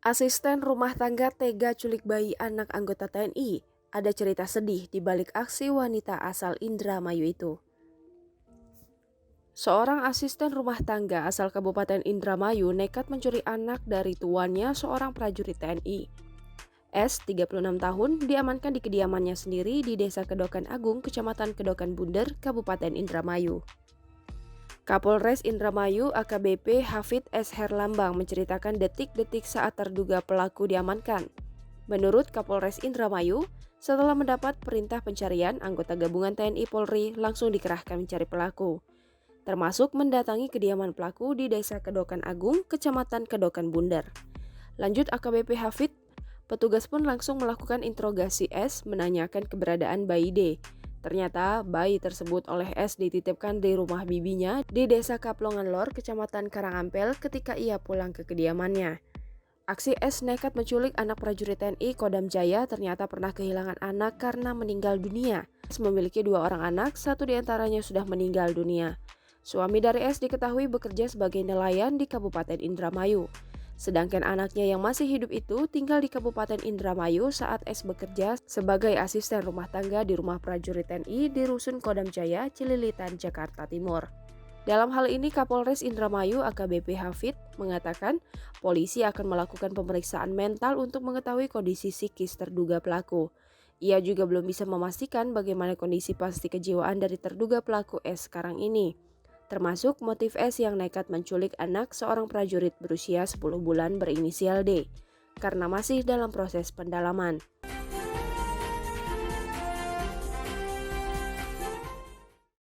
Asisten rumah tangga tega culik bayi anak anggota TNI. Ada cerita sedih di balik aksi wanita asal Indramayu itu. Seorang asisten rumah tangga asal Kabupaten Indramayu nekat mencuri anak dari tuannya seorang prajurit TNI. S, 36 tahun, diamankan di kediamannya sendiri di Desa Kedokan Agung, Kecamatan Kedokan Bunder, Kabupaten Indramayu. Kapolres Indramayu AKBP Hafid S. Herlambang menceritakan detik-detik saat terduga pelaku diamankan. Menurut Kapolres Indramayu, setelah mendapat perintah pencarian, anggota gabungan TNI Polri langsung dikerahkan mencari pelaku, termasuk mendatangi kediaman pelaku di Desa Kedokan Agung, Kecamatan Kedokan Bunder. Lanjut AKBP Hafid, petugas pun langsung melakukan interogasi S menanyakan keberadaan bayi D. Ternyata bayi tersebut oleh S dititipkan di rumah bibinya di Desa Kaplongan Lor, Kecamatan Karangampel ketika ia pulang ke kediamannya. Aksi S nekat menculik anak prajurit TNI Kodam Jaya ternyata pernah kehilangan anak karena meninggal dunia. S memiliki 2 orang anak, 1 diantaranya sudah meninggal dunia. Suami dari S diketahui bekerja sebagai nelayan di Kabupaten Indramayu. Sedangkan anaknya yang masih hidup itu tinggal di Kabupaten Indramayu saat S bekerja sebagai asisten rumah tangga di rumah prajurit TNI di Rusun Kodam Jaya, Cililitan, Jakarta Timur. Dalam hal ini Kapolres Indramayu AKBP Hafid mengatakan polisi akan melakukan pemeriksaan mental untuk mengetahui kondisi psikis terduga pelaku. Ia juga belum bisa memastikan bagaimana kondisi pasti kejiwaan dari terduga pelaku S sekarang ini, termasuk motif S yang nekat menculik anak seorang prajurit berusia 10 bulan berinisial D, karena masih dalam proses pendalaman.